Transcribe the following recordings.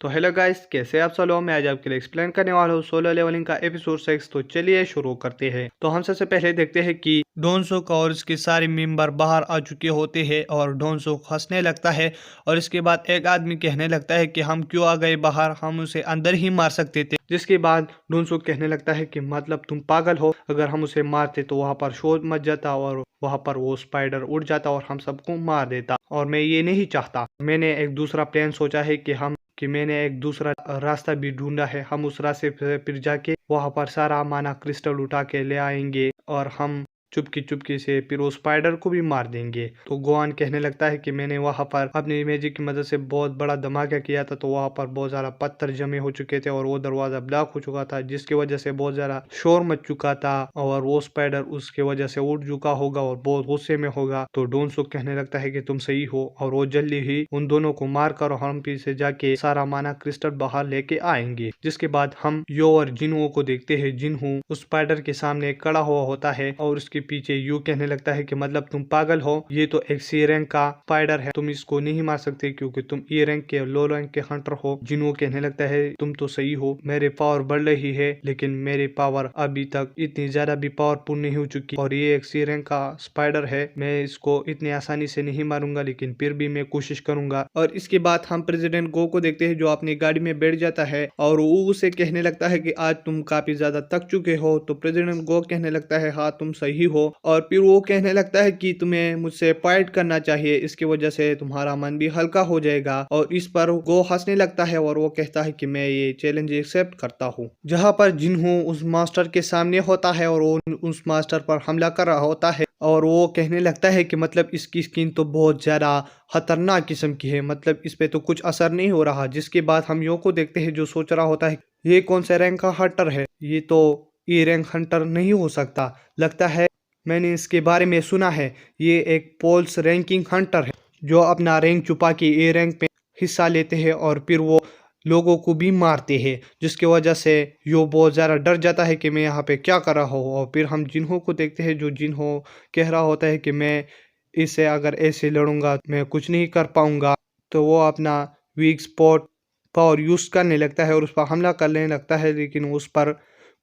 तो hello guys, कैसे आप सब लोग। मैं आज आपके लिए एक्सप्लेन करने वाला हूँ सोलो लेवलिंग का एपिसोड 6। तो चलिए शुरू करते हैं। तो हम सबसे पहले देखते हैं कि डोनसो और उसके सारे मेंबर बाहर आ चुके होते हैं और डोनसो हंसने लगता है। और इसके बाद एक आदमी कहने लगता है कि हम क्यों आ गए बाहर, हम उसे अंदर ही मार सकते थे। जिसके बाद डोनसो कहने लगता है कि मतलब तुम पागल हो, अगर हम उसे मारते तो वहां पर शोर मच जाता और वहां पर वो स्पाइडर उड़ जाता और हम सबको मार देता, और मैं ये नहीं चाहता। मैंने एक दूसरा प्लान सोचा है कि मैंने एक दूसरा रास्ता भी ढूंढा है। हम उस रास्ते पे फिर जाके वहां पर सारा माना क्रिस्टल उठा के ले आएंगे और हम चुपकी चुपकी से फिर वो स्पाइडर को भी मार देंगे। तो गोवान कहने लगता है कि मैंने वहां पर अपनी मैजिक की मदद से बहुत बड़ा धमाका किया था, तो वहां पर बहुत ज्यादा पत्थर जमे हो चुके थे और वो दरवाजा ब्लॉक हो चुका था, जिसकी वजह से बहुत ज्यादा शोर मच चुका था और वो स्पाइडर उसके वजह से उठ चुका होगा और बहुत गुस्से में होगा। तो डोनसो कहने लगता है कि तुम सही हो और वो जल्दी ही उन दोनों को मार कर हम पीछे जाके सारा माना क्रिस्टल बाहर लेके आएंगे। जिसके बाद हम यो और जिनहो को देखते हैं। जिनहो उस स्पाइडर के सामने खड़ा हुआ होता है और उसके पीछे यू कहने लगता है कि मतलब तुम पागल हो, ये तो एक सी रैंक का स्पाइडर है, तुम इसको नहीं मार सकते क्योंकि तुम ए रैंक के लो रैंक के हंटर हो। जिनहो कहने लगता है तुम तो सही हो, मेरे पावर बढ़ रही है लेकिन मेरी पावर अभी तक इतनी ज्यादा भी पावरफुल नहीं हो चुकी और ये एक सी रैंक का स्पाइडर है, मैं इसको इतनी आसानी से नहीं मारूंगा लेकिन फिर भी मैं कोशिश करूंगा। और इसके बाद हम प्रेसिडेंट गो को देखते हैं जो अपनी गाड़ी में बैठ जाता है और वो उसे कहने लगता है कि आज तुम काफी ज्यादा थक चुके हो। तो प्रेसिडेंट गो कहने लगता है हाँ तुम सही हो, और फिर वो कहने लगता है कि तुम्हें मुझसे फाइट करना चाहिए, इसकी वजह से तुम्हारा मन भी हल्का हो जाएगा। और इस पर गो हंसने लगता है और वो कहता है कि मैं ये चैलेंज एक्सेप्ट करता हूँ। जहाँ पर जिन्हों उस मास्टर के सामने होता है और वो उस मास्टर पर हमला कर रहा होता है और वो कहने लगता है कि मतलब इसकी स्किन तो बहुत ज्यादा खतरनाक किस्म की है, मतलब इस पे तो कुछ असर नहीं हो रहा। जिसके बाद हम यो को देखते हैं जो सोच रहा होता है ये कौन सा रैंक का हंटर है, ये तो ए रैंक हंटर नहीं हो सकता, लगता है मैंने इसके बारे में सुना है, ये एक पोल्स रैंकिंग हंटर है जो अपना रैंक छुपा के ए रैंक पे हिस्सा लेते हैं और फिर वो लोगों को भी मारते हैं। जिसकी वजह से यो बहुत ज़्यादा डर जाता है कि मैं यहाँ पे क्या कर रहा हूँ। और फिर हम जिन्हों को देखते हैं जो जिन्हों कह रहा होता है कि मैं इससे अगर ऐसे लड़ूंगा मैं कुछ नहीं कर पाऊंगा। तो वो अपना वीक स्पॉट पावर यूज करने लगता है और उस पर हमला करने लगता है लेकिन उस पर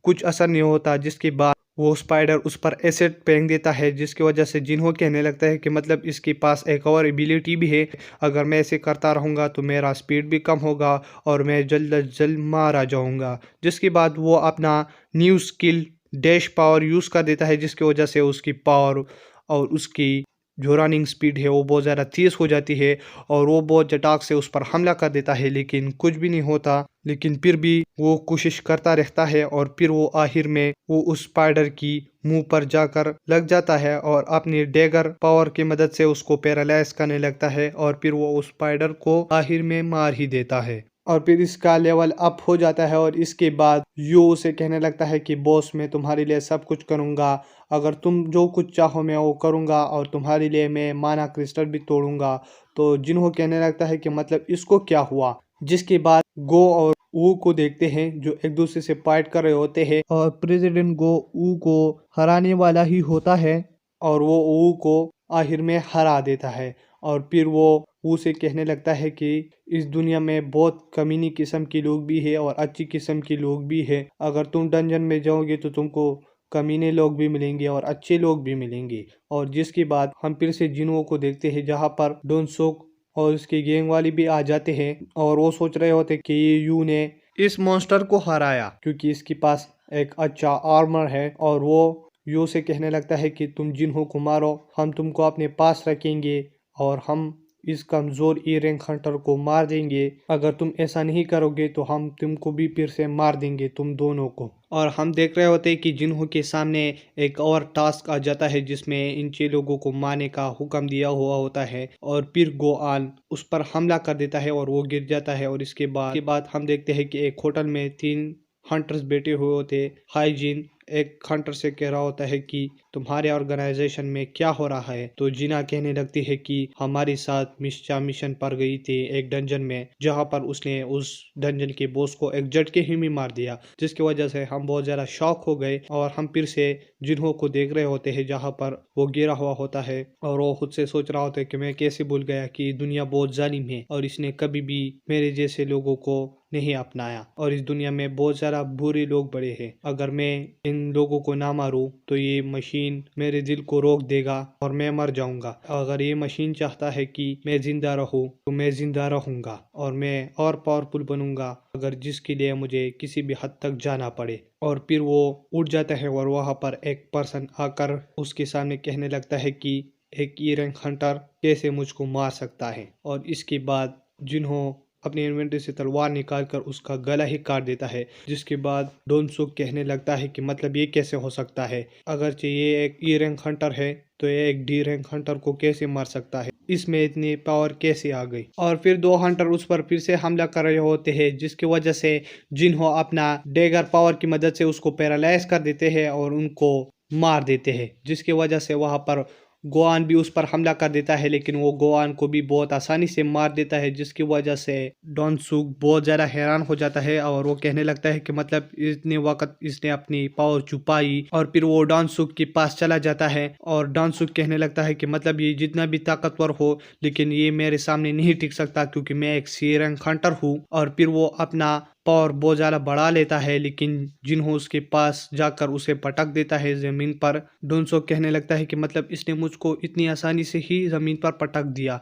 कुछ असर नहीं होता। जिसके बाद वो स्पाइडर उस पर एसिड फेंक देता है, जिसकी वजह से जिन्हों कहने लगता है कि मतलब इसके पास एक और एबिलिटी भी है, अगर मैं ऐसे करता रहूँगा तो मेरा स्पीड भी कम होगा और मैं जल्द अज जल्द मारा जाऊँगा। जिसके बाद वो अपना new skill dash power use कर देता है, जिसकी वजह से उसकी पावर और उसकी जो रनिंग स्पीड है वो बहुत ज़्यादा तेज़ हो जाती है और वो बहुत झटाक से उस पर हमला कर देता है लेकिन कुछ भी नहीं होता। लेकिन फिर भी वो कोशिश करता रहता है और फिर वो आखिर में वो उस स्पाइडर की मुंह पर जाकर लग जाता है और अपनी डैगर पावर की मदद से उसको पैरालाइज करने लगता है और फिर वो उस स्पाइडर को आखिर में मार ही देता है। और फिर इसका लेवल अप हो जाता है और इसके बाद यू उसे कहने लगता है कि बॉस मैं तुम्हारे लिए सब कुछ करूँगा, अगर तुम जो कुछ चाहो मैं वो करूँगा और तुम्हारे लिए मैं माना क्रिस्टल भी तोड़ूंगा। तो जिन्हों कहने लगता है कि मतलब इसको क्या हुआ। जिसके बाद गो और ऊ को देखते हैं जो एक दूसरे से फाइट कर रहे होते हैं और प्रेसिडेंट गो ऊ को हराने वाला ही होता है और वो ऊ को आखिर में हरा देता है। और फिर वो ऊ से कहने लगता है कि इस दुनिया में बहुत कमीनी किस्म के लोग भी है और अच्छी किस्म के लोग भी है, अगर तुम डंजन में जाओगे तो तुमको कमीने लोग भी मिलेंगे और अच्छे लोग भी मिलेंगे। और जिसके बाद हम फिर से जिनों को देखते हैं जहाँ पर डोनसोक और उसके गैंग वाले भी आ जाते हैं और वो सोच रहे होते कि ये यू ने इस मॉन्स्टर को हराया क्योंकि इसके पास एक अच्छा आर्मर है। और वो यू से कहने लगता है कि तुम जिन्हों को मारो, हम तुमको अपने पास रखेंगे और हम इस कमजोर ई रैंक हंटर को मार देंगे, अगर तुम ऐसा नहीं करोगे तो हम तुमको भी फिर से मार देंगे तुम दोनों को। और हम देख रहे होते हैं कि जिन्हों के सामने एक और टास्क आ जाता है जिसमें इन 6 लोगों को मारने का हुक्म दिया हुआ होता है और फिर गोआन उस पर हमला कर देता है और वो गिर जाता है। और इसके बाद हम देखते हैं कि एक होटल में 3 हंटर्स बैठे हुए होते, हाइजीन, एक हंटर से कह रहा होता है कि तुम्हारे ऑर्गेनाइजेशन में क्या हो रहा है। तो जीना कहने लगती है कि हमारे साथ मिर्चा मिशन पर गई थी एक डंजन में, जहां पर उसने उस डंजन के बॉस को एक झटके ही में मार दिया, जिसकी वजह से हम बहुत ज्यादा शॉक हो गए और हम फिर से जिन्हों को देख रहे होते हैं जहां पर वो गिरा हुआ होता है और वो खुद से सोच रहा होता है कि मैं कैसे भूल गया कि दुनिया बहुत जालिम है और इसने कभी भी मेरे जैसे लोगों को नहीं अपनाया और इस दुनिया में बहुत सारा बुरे लोग बड़े हैं। अगर मैं इन लोगों को ना मारूं तो ये मशीन मेरे दिल को रोक देगा और मैं मर जाऊंगा। अगर ये मशीन चाहता है कि मैं जिंदा रहूं तो मैं जिंदा रहूंगा और मैं और पावरफुल बनूंगा, अगर जिसके लिए मुझे किसी भी हद तक जाना पड़े। और फिर वो उठ जाता है और वहां पर एक पर्सन आकर उसके सामने कहने लगता है कि एक ई रैंक हंटर कैसे मुझको मार सकता है। और इसके बाद जिन्हों अपनी इन्वेंटरी से तलवार निकालकर उसका गला ही काट देता है, जिसके बाद डोनसुक कहने लगता है कि मतलब ये कैसे हो सकता है, अगर ये एक ई रैंक हंटर है तो ये एक डी रैंक हंटर को कैसे मार सकता है, इसमें इतनी पावर कैसे आ गई। और फिर दो हंटर उस पर फिर से हमला कर रहे होते हैं, जिसकी वजह से जिन्हों अपना डेगर पावर की मदद से उसको पैरालाइज कर देते हैं और उनको मार देते हैं, जिसकी वजह से वहां पर गोआन भी उस पर हमला कर देता है, लेकिन वो गोआन को भी बहुत आसानी से मार देता है, जिसकी वजह से डोनसुक बहुत ज़्यादा हैरान हो जाता है और वो कहने लगता है कि मतलब इतने वक्त इसने अपनी पावर छुपाई। और फिर वो डोनसुक के पास चला जाता है और डोनसुक कहने लगता है कि मतलब ये जितना भी ताकतवर हो लेकिन ये मेरे सामने नहीं टिक सकता क्योंकि मैं एक सी रैंक हंटर हूँ। और फिर वो अपना पावर बहुत ज़्यादा बढ़ा लेता है, लेकिन जिन्हों उसके पास जाकर उसे पटक देता है ज़मीन पर। डोनसुक कहने लगता है कि मतलब इसने मुझको इतनी आसानी से ही ज़मीन पर पटक दिया।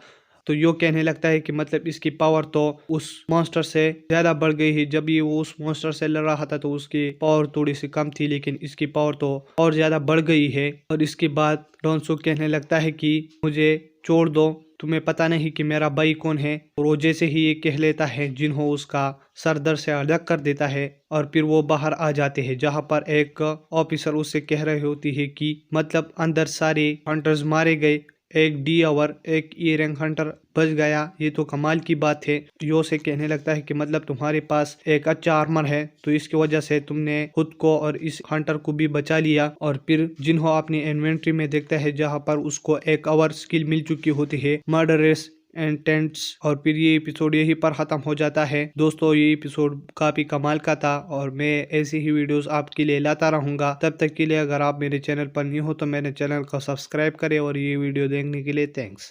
तो यो कहने लगता है कि मतलब इसकी पावर तो उस मॉन्स्टर से ज़्यादा बढ़ गई है। जब ये वो उस मॉन्स्टर से लड़ रहा था तो उसकी पावर थोड़ी सी कम थी, लेकिन इसकी पावर तो और ज़्यादा बढ़ गई है। और इसके बाद डोनसुक कहने लगता है कि मुझे छोड़ दो, तुम्हें पता नहीं कि मेरा भाई कौन है। और वो जैसे ही ये कह लेता है जिन्हों उसका सरदर से अलग कर देता है और फिर वो बाहर आ जाते हैं, जहां पर एक ऑफिसर उससे कह रही होती है कि मतलब अंदर सारे हंटर्स मारे गए, एक डी और एक ई रैंक हंटर बच गया, ये तो कमाल की बात है। यो से कहने लगता है कि मतलब तुम्हारे पास एक अच्छा आर्मर है तो इसकी वजह से तुमने खुद को और इस हंटर को भी बचा लिया। और फिर जिन्हों अपनी इन्वेंट्री में देखता है जहां पर उसको एक और स्किल मिल चुकी होती है, मर्डरस इंटेंट्स। और फिर ये एपिसोड यहीं पर खत्म हो जाता है। दोस्तों ये एपिसोड काफी कमाल का था और मैं ऐसी ही वीडियोस आपके लिए लाता रहूंगा। तब तक के लिए अगर आप मेरे चैनल पर न्यू हो तो मेरे चैनल को सब्सक्राइब करें और ये वीडियो देखने के लिए थैंक्स।